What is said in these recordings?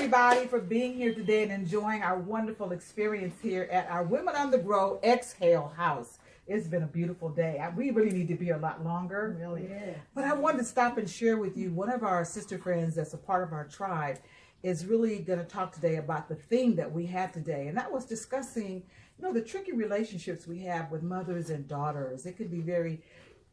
everybody for being here today and enjoying our wonderful experience here at our Women on the Grow Exhale House. It's been a beautiful day. We really need to be here a lot longer, really. Yeah. But I wanted to stop and share with you, one of our sister friends that's a part of our tribe is really going to talk today about the theme that we had today. And that was discussing, the tricky relationships we have with mothers and daughters. It could be very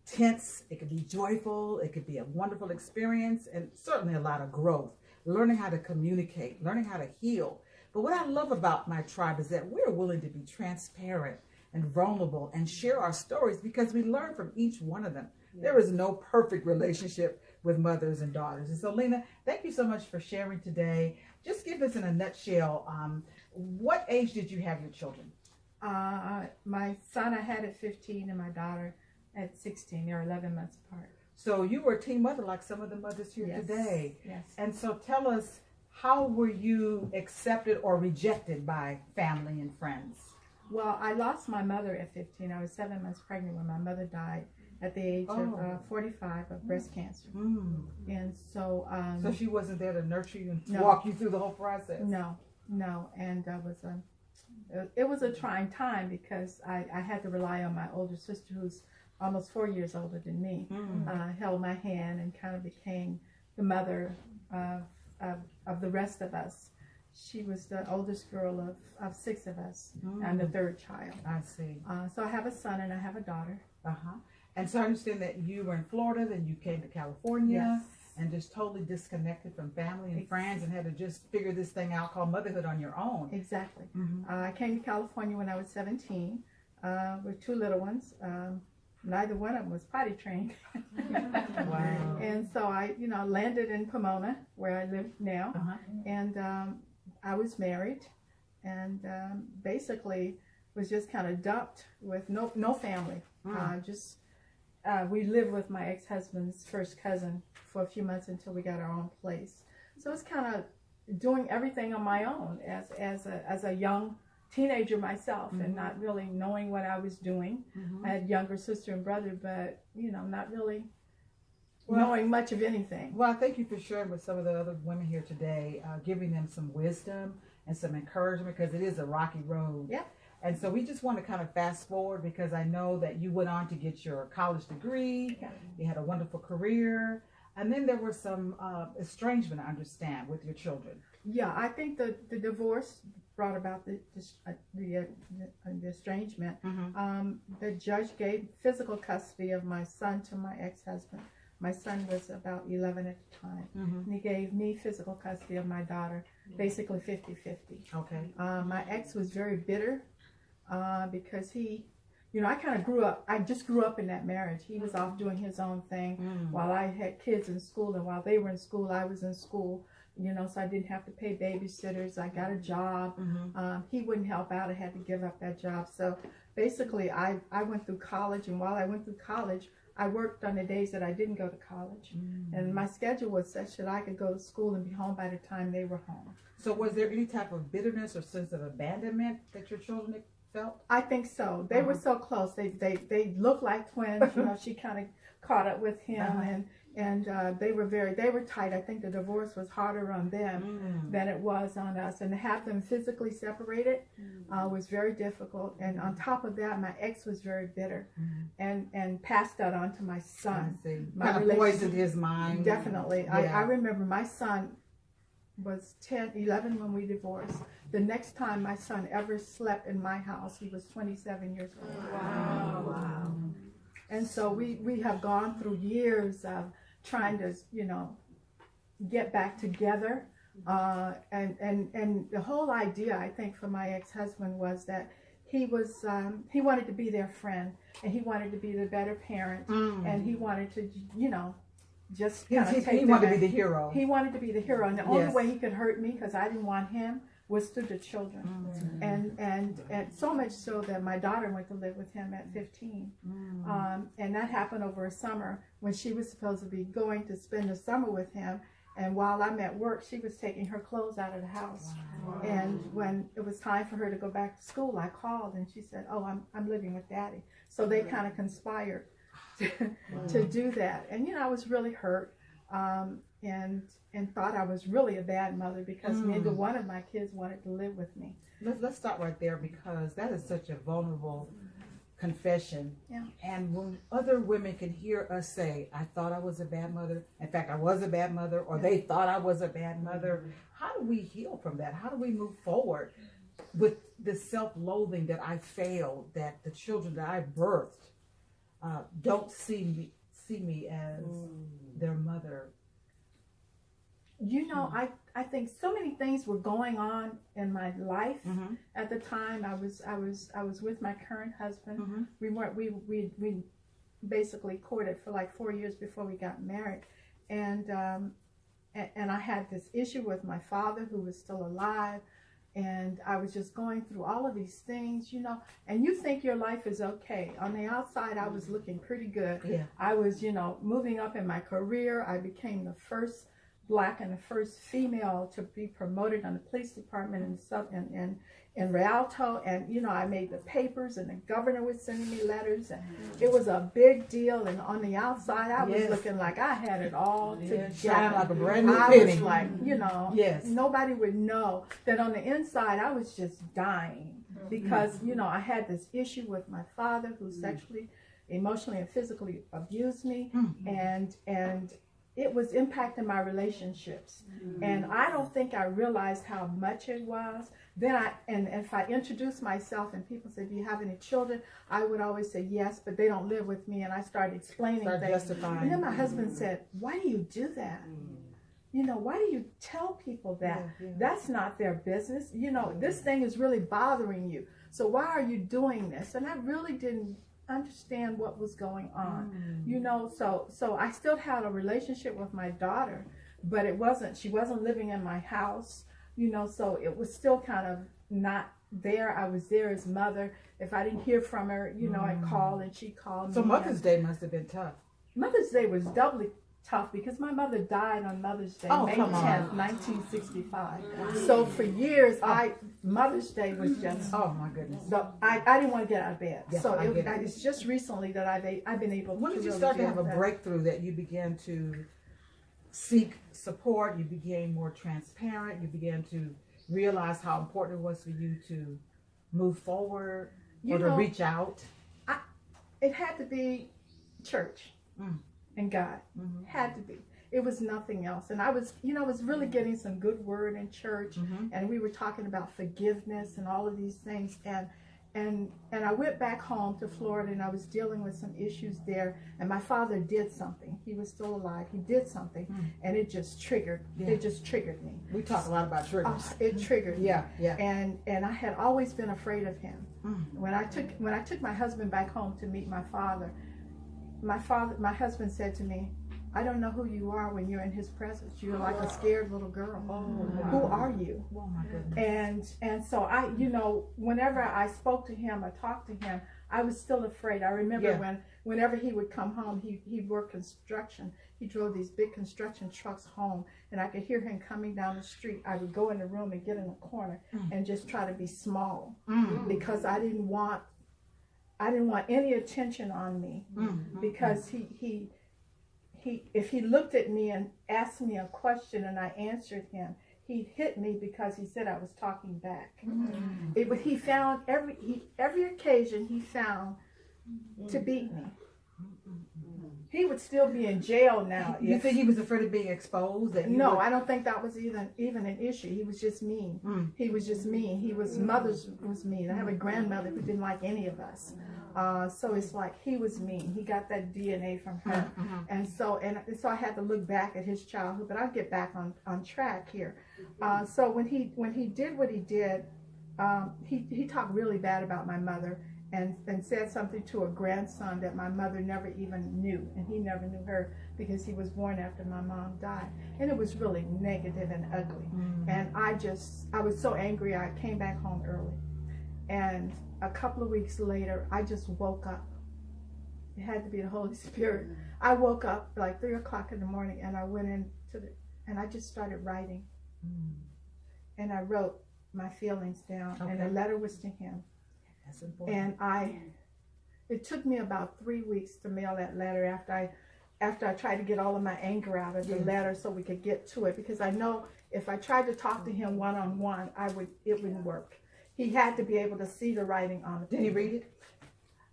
tense, it could be joyful, it could be a wonderful experience, and certainly a lot of growth. Learning how to communicate, learning how to heal. But what I love about my tribe is that we're willing to be transparent and vulnerable and share our stories because we learn from each one of them. Yes. There is no perfect relationship with mothers and daughters. And so, Lena, thank you so much for sharing today. Just give us in a nutshell, what age did you have your children? My son I had at 15 and my daughter at 16. They're 11 months apart. So you were a teen mother like some of the mothers here today. Yes. And so tell us, how were you accepted or rejected by family and friends? Well, I lost my mother at 15. I was 7 months pregnant when my mother died at the age of 45 of breast cancer. And so... so she wasn't there to nurture you and walk you through the whole process? No. And it was a trying time because I had to rely on my older sister, who's almost 4 years older than me, held my hand and kind of became the mother of the rest of us. She was the oldest girl of 6 of us and the third child. I see. So I have a son and I have a daughter. And so I understand that you were in Florida, then you came to California. Yes. And just totally disconnected from family and friends and had to just figure this thing out called motherhood on your own. Exactly. I came to California when I was 17 with 2 little ones. Neither one of them was potty trained. Wow. And so I, landed in Pomona, where I live now. And I was married and basically was just kind of dumped with no family. We lived with my ex-husband's first cousin for a few months until we got our own place. So it's kind of doing everything on my own as a young teenager myself, and not really knowing what I was doing. I had younger sister and brother, but not really knowing much of anything. Well, thank you for sharing with some of the other women here today, giving them some wisdom and some encouragement, because it is a rocky road. Yeah. And so we just want to kind of fast forward, because I know that you went on to get your college degree. You had a wonderful career. And then there was some estrangement, I understand, with your children. Yeah, I think the divorce brought about the estrangement. The judge gave physical custody of my son to my ex-husband. My son was about 11 at the time. And he gave me physical custody of my daughter, basically 50-50. Okay. My ex was very bitter because he... I just grew up in that marriage. He was off doing his own thing while I had kids in school, and while they were in school, I was in school, so I didn't have to pay babysitters. I got a job. He wouldn't help out. I had to give up that job. So basically, I went through college, and while I went through college, I worked on the days that I didn't go to college. And my schedule was such that I could go to school and be home by the time they were home. So was there any type of bitterness or sense of abandonment that your children felt? I think so. They were so close. They looked like twins. She kind of caught up with him, and they were tight. I think the divorce was harder on them than it was on us, and to have them physically separated was very difficult. And on top of that, my ex was very bitter, and passed that on to my son. I see. Kind of poisoned his mind. Definitely. Yeah. I remember my son was 11 when we divorced. The next time my son ever slept in my house, he was 27 years old. Wow. And so we have gone through years of trying to, get back together. And the whole idea, I think, for my ex-husband was that he wanted to be their friend, and he wanted to be the better parent, and he wanted to, just kind of take he wanted to be the hero. He wanted to be the hero, and the only way he could hurt me, because I didn't want him, was through the children. And so much so that my daughter went to live with him at 15. And that happened over a summer when she was supposed to be going to spend the summer with him. And while I'm at work, she was taking her clothes out of the house. And when it was time for her to go back to school, I called, and she said, "Oh, I'm living with Daddy." So they kind of conspired to do that. And I was really hurt. and thought I was really a bad mother because neither one of my kids wanted to live with me. Let's stop right there, because that is such a vulnerable confession. Yeah. And when other women can hear us say, I thought I was a bad mother, in fact I was a bad mother, or they thought I was a bad mother, how do we heal from that? How do we move forward with the self-loathing that I failed, that the children that I birthed don't see me as their mother? You know, I think so many things were going on in my life at the time. I was with my current husband. We basically courted for like 4 years before we got married, and I had this issue with my father, who was still alive, and I was just going through all of these things, you know. And you think your life is okay. On the outside, I was looking pretty good. Yeah. I was, you know, moving up in my career. I became the first Black and the first female to be promoted on the police department in Rialto, and you know, I made the papers, and the governor was sending me letters, and it was a big deal. And on the outside, I was looking like I had it all together, shining like a brand new I penny. was like, you know, nobody would know that on the inside I was just dying because you know, I had this issue with my father, who sexually, emotionally, and physically abused me, and it was impacting my relationships. And I don't think I realized how much it was. Then if I introduced myself and people said, do you have any children? I would always say yes, but they don't live with me. And I started explaining things. Justifying. And then my husband said, why do you do that? You know, why do you tell people that? That's not their business. You know, this thing is really bothering you. So why are you doing this? And I really didn't understand what was going on, you know. So I still had a relationship with my daughter, but she wasn't living in my house, you know, so it was still kind of not there. I was there as mother. If I didn't hear from her, you know, I'd call and she called me. So Mother's Day must have been tough. Mother's Day was doubly tough because my mother died on Mother's Day, May 10th, 1965. So for years, Mother's Day was just, oh my goodness. So I didn't want to get out of bed. So it's just recently that I've been able to. When did you start to have a breakthrough that you began to seek support, you became more transparent, you began to realize how important it was for you to move forward or to reach out? It had to be church. And God had to be. It was nothing else. And I was really getting some good word in church, and we were talking about forgiveness and all of these things. And I went back home to Florida, and I was dealing with some issues there. And my father did something. He was still alive. He did something, and it just triggered. It just triggered me. We talk a lot about triggers. It triggered me. Yeah. And I had always been afraid of him. When I took my husband back home to meet my father, my husband said to me, I don't know who you are when you're in his presence. You're like a scared little girl. Who are you? Oh my goodness. And so I, you know, whenever I spoke to him or talked to him, I was still afraid. I remember whenever he would come home, he worked construction. He drove these big construction trucks home, and I could hear him coming down the street. I would go in the room and get in a corner and just try to be small because I didn't want any attention on me, because he if he looked at me and asked me a question and I answered him, he'd hit me because he said I was talking back. But he found every occasion he found to beat me. He would still be in jail now. You think he was afraid of being exposed? No, I don't think that was even an issue. He was just mean. He was just mean. Mother's was mean. I have a grandmother who didn't like any of us. So it's like he was mean. He got that DNA from her. And so I had to look back at his childhood, but I'll get back on track here. So when he did what he did, he talked really bad about my mother. And said something to a grandson that my mother never even knew, and he never knew her because he was born after my mom died. And it was really negative and ugly. And I was so angry, I came back home early. And a couple of weeks later, I just woke up. It had to be the Holy Spirit. I woke up like 3 o'clock in the morning, and I went and I just started writing. And I wrote my feelings down, and the letter was to him. And it took me about 3 weeks to mail that letter after after I tried to get all of my anger out of the letter so we could get to it, because I know if I tried to talk to him one-on-one, it wouldn't work. He had to be able to see the writing on it. Did he read it?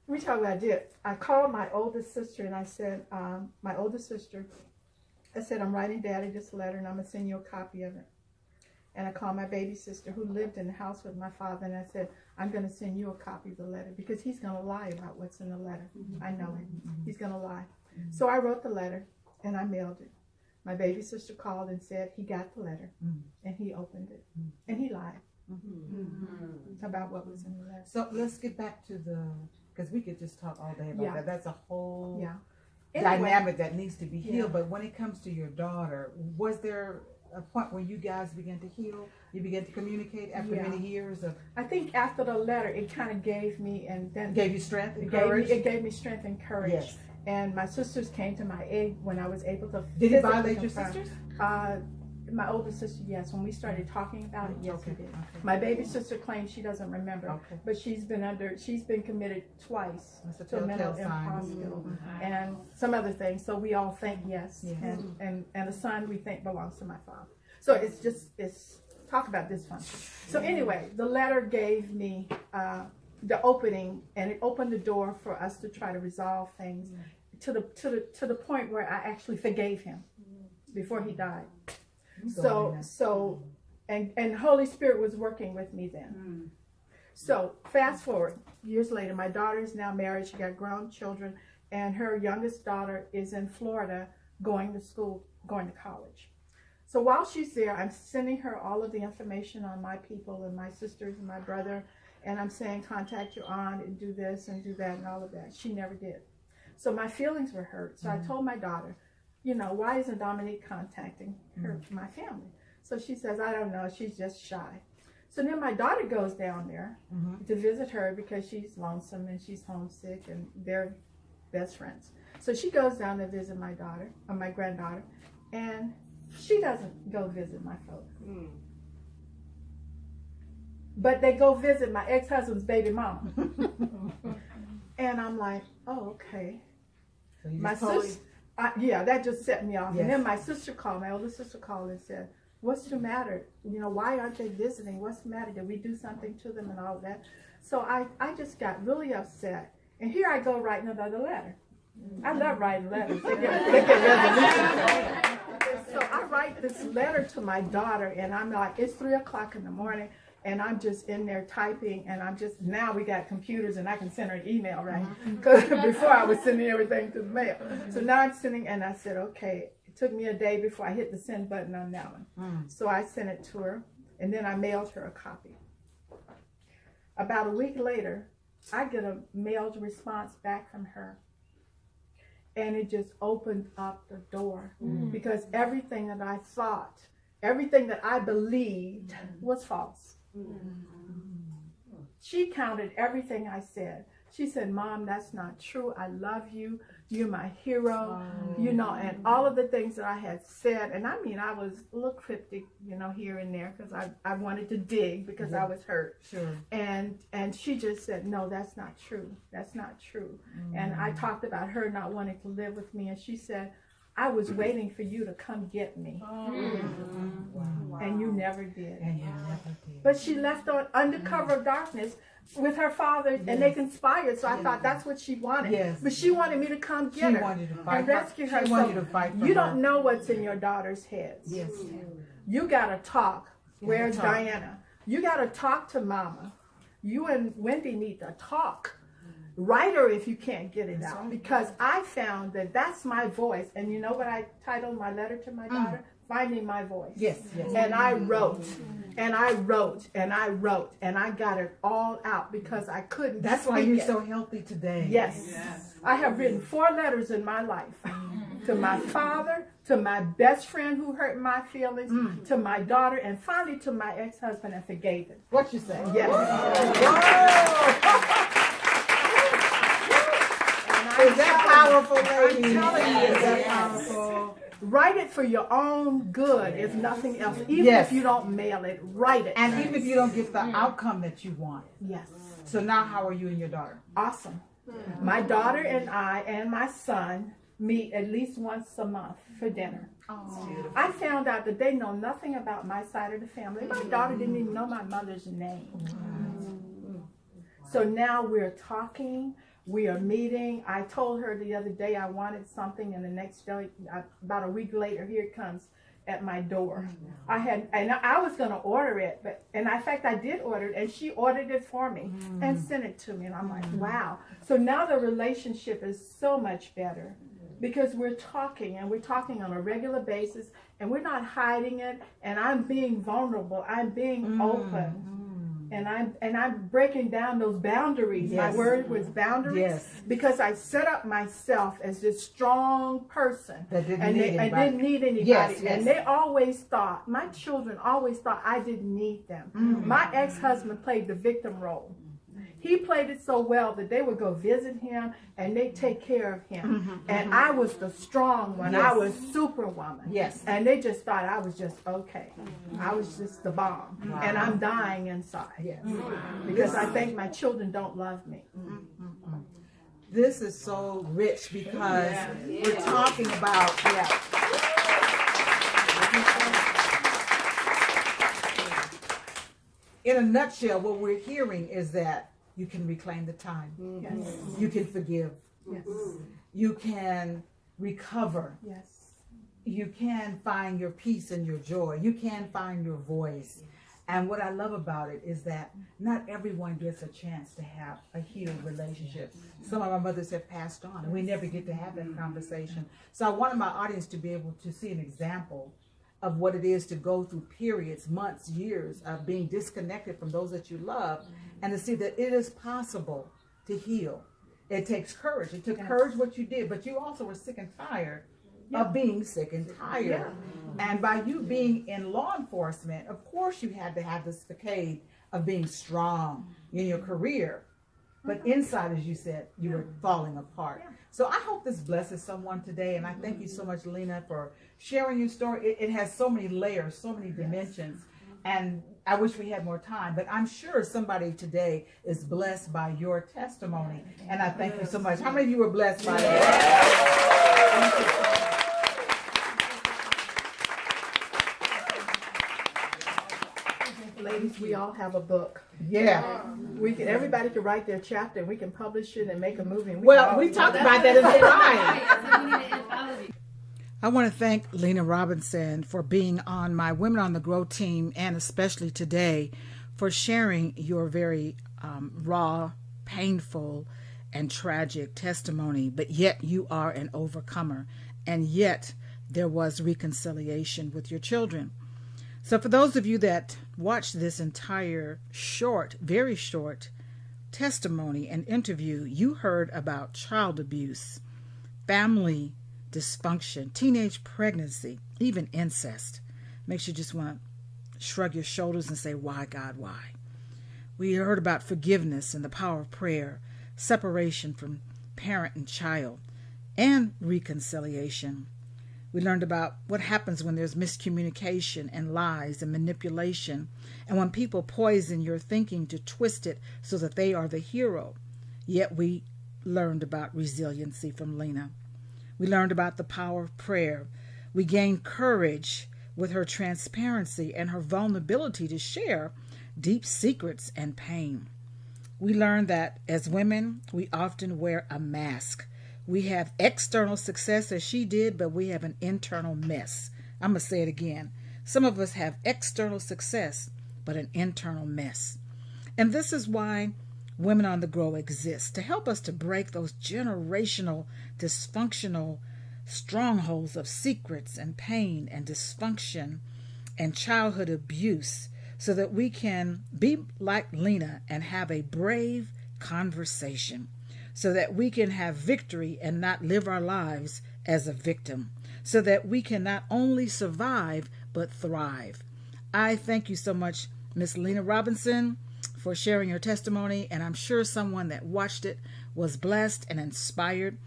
Let me tell you what I did. I called my oldest sister and I said, my oldest sister, I said, I'm writing Daddy this letter and I'm going to send you a copy of it. And I called my baby sister who lived in the house with my father and I said, I'm going to send you a copy of the letter because he's going to lie about what's in the letter. I know it. He's going to lie. So I wrote the letter and I mailed it. My baby sister called and said he got the letter and he opened it and he lied about what was in the letter. So let's get back to because we could just talk all day about that. That's a whole dynamic that needs to be healed. But when it comes to your daughter, was there a point where you guys began to heal? You began to communicate after many years of... I think after the letter, it kind of gave me, and then... Gave you strength and courage? It gave me strength and courage. Yes. And my sisters came to my aid when I was able to... Did he violate your sisters? My older sister, yes. When we started talking about it, yes, he did. Okay. My baby sister claims she doesn't remember, but she's been committed twice to a mental hospital and some other things. So we all think yes, and a son we think belongs to my father. So it's talk about dysfunction. So anyway, the letter gave me the opening, and it opened the door for us to try to resolve things to the point where I actually forgave him before he died. So and Holy Spirit was working with me then. So fast forward years later, my daughter is now married. She got grown children, and her youngest daughter is in Florida going to school, going to college. So while she's there, I'm sending her all of the information on my people and my sisters and my brother, and I'm saying contact your aunt and do this and do that and all of that. She never did. So my feelings were hurt. So I told my daughter, you know, why isn't Dominique contacting my family? So she says, I don't know, she's just shy. So then my daughter goes down there to visit her because she's lonesome and she's homesick and they're best friends. So she goes down to visit my daughter, or my granddaughter, and she doesn't go visit my folks. But they go visit my ex-husband's baby mama. And I'm like, oh, okay. So my sister, that just set me off. Yes. And then my sister called, my older sister called and said, what's the matter? You know, why aren't they visiting? What's the matter? Did we do something to them and all of that? So I just got really upset. And here I go writing another letter. I love writing letters. They get resolution. So I write this letter to my daughter, and I'm like, it's 3 o'clock in the morning, and I'm just in there typing, and I'm just, now we got computers, and I can send her an email, right? Because before I was sending everything to the mail. So now I'm sending, and I said, okay, it took me a day before I hit the send button on that one. So I sent it to her, and then I mailed her a copy. About a week later, I get a mailed response back from her. And it just opened up the door because everything that I thought, everything that I believed was false. She counted everything I said. She said, Mom, that's not true. I love you. You're my hero. You know, and all of the things that I had said. And I mean, I was a little cryptic, you know, here and there because I wanted to dig because I was hurt. Sure. And she just said, no, that's not true. That's not true. And I talked about her not wanting to live with me. And she said, I was waiting for you to come get me. And you never did. But she left on under cover of darkness with her father, and they conspired. So I thought that's what she wanted. Yes. But she wanted me to come get her and rescue her. She wanted to fight for you don't know what's in your daughter's heads. Yes. You got to talk. Where's Diana? You got to talk to Mama. You and Wendy need to talk. Write her if you can't get it out. Because I found that that's my voice. And you know what I titled my letter to my daughter? Finding my voice. Yes. And I wrote. And I wrote, and I wrote, and I got it all out because I couldn't. That's why you're so healthy today. Yes. I have written 4 letters in my life. To my father, to my best friend who hurt my feelings, to my daughter, and finally to my ex-husband, and forgave him. What you say? Yes. Is that powerful, lady? I'm telling you. Is that powerful? Write it for your own good, if nothing else. Even if you don't mail it, write it. And even if you don't get the outcome that you want. Yes. So now how are you and your daughter? Awesome. My daughter and I and my son, meet at least once a month for dinner. I found out that they know nothing about my side of the family. My daughter didn't even know my mother's name. So now we're talking, we are meeting. I told her the other day I wanted something, and the next day, about a week later, here it comes at my door. I was going to order it, but in fact I did order it, and she ordered it for me and sent it to me, and I'm like, wow. So now the relationship is so much better because we're talking, and we're talking on a regular basis, and we're not hiding it, and I'm being vulnerable, I'm being open. And I'm breaking down those boundaries. Yes. My word was boundaries. Yes. Because I set up myself as this strong person. That didn't need anybody. I didn't need anybody. Yes, yes. And they always thought, my children always thought I didn't need them. My ex-husband played the victim role. He played it so well that they would go visit him and they take care of him. And I was the strong one. Yes. I was superwoman. Yes. And they just thought I was just okay. I was just the bomb. Wow. And I'm dying inside. Yes. Because I think my children don't love me. This is so rich because we're talking about, in a nutshell, what we're hearing is that you can reclaim the time. Yes. You can forgive. Yes. You can recover. Yes. You can find your peace and your joy. You can find your voice. And what I love about it is that not everyone gets a chance to have a healed relationship. Some of our mothers have passed on, and we never get to have that conversation. So I wanted my audience to be able to see an example of what it is to go through periods, months, years of being disconnected from those that you love, and to see that it is possible to heal. It takes courage. It took courage what you did, but you also were sick and tired of being sick and tired. And by you being in law enforcement, of course you had to have this facade of being strong in your career. But inside, as you said, you were falling apart. So I hope this blesses someone today. And I thank you so much, Lena, for sharing your story. It has so many layers, so many dimensions. And I wish we had more time, but I'm sure somebody today is blessed by your testimony. And I thank you so much. How many of you were blessed by that? Ladies, we all have a book. Yeah. Everybody can write their chapter, and we can publish it and make a movie. We talked about that in the time. I want to thank Lena Robinson for being on my Women on the Grow team, and especially today for sharing your very raw, painful, and tragic testimony. But yet you are an overcomer, and yet there was reconciliation with your children. So for those of you that watched this entire short, very short testimony and interview, you heard about child abuse, family dysfunction, teenage pregnancy, even incest. Makes you just want to shrug your shoulders and say, why, God, why? We heard about forgiveness and the power of prayer, separation from parent and child, and reconciliation. We learned about what happens when there's miscommunication and lies and manipulation, and when people poison your thinking to twist it so that they are the hero. Yet we learned about resiliency from Lena. We learned about the power of prayer. We gained courage with her transparency and her vulnerability to share deep secrets and pain. We learned that as women, we often wear a mask. We have external success as she did, but we have an internal mess. I'm going to say it again. Some of us have external success, but an internal mess. And this is why Women on the Grow exists, to help us to break those generational, dysfunctional strongholds of secrets and pain and dysfunction and childhood abuse, so that we can be like Lena and have a brave conversation, so that we can have victory and not live our lives as a victim, so that we can not only survive, but thrive. I thank you so much, Miss Lena Robinson, for sharing your testimony, and I'm sure someone that watched it was blessed and inspired.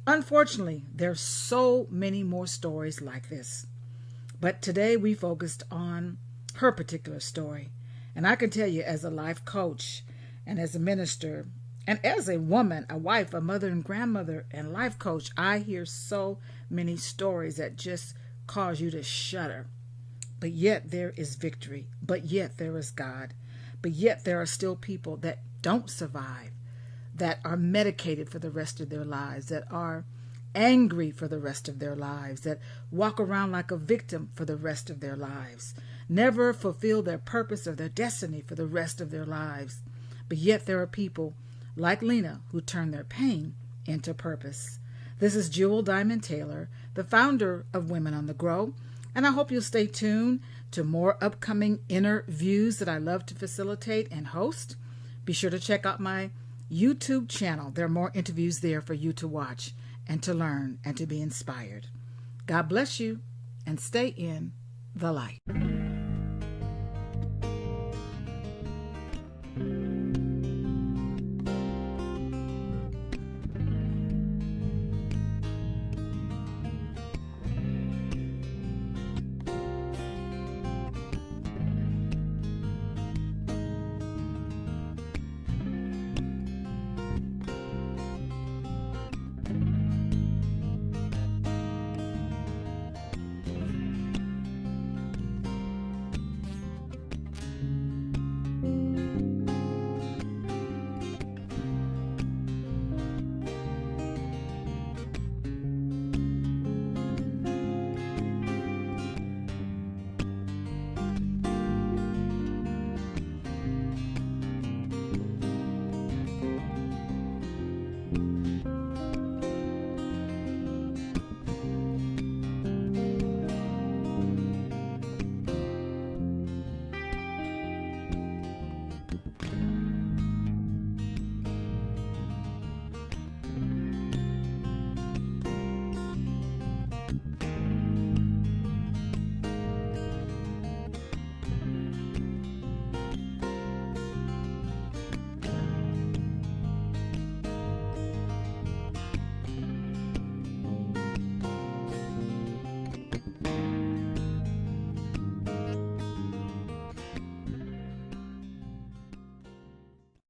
Unfortunately, there's so many more stories like this, but today we focused on her particular story. And I can tell you, as a life coach and as a minister, And as a woman, a wife, a mother and grandmother, and life coach, I hear so many stories that just cause you to shudder. But yet there is victory. But yet there is God. But yet there are still people that don't survive, that are medicated for the rest of their lives, that are angry for the rest of their lives, that walk around like a victim for the rest of their lives, never fulfill their purpose or their destiny for the rest of their lives. But yet there are people like Lena who turn their pain into purpose. This is Jewel Diamond Taylor, the founder of Women on the Grow, and I hope you'll stay tuned to more upcoming interviews that I love to facilitate and host. Be sure to check out my YouTube channel. There are more interviews there for you to watch and to learn and to be inspired. God bless you, and stay in the light.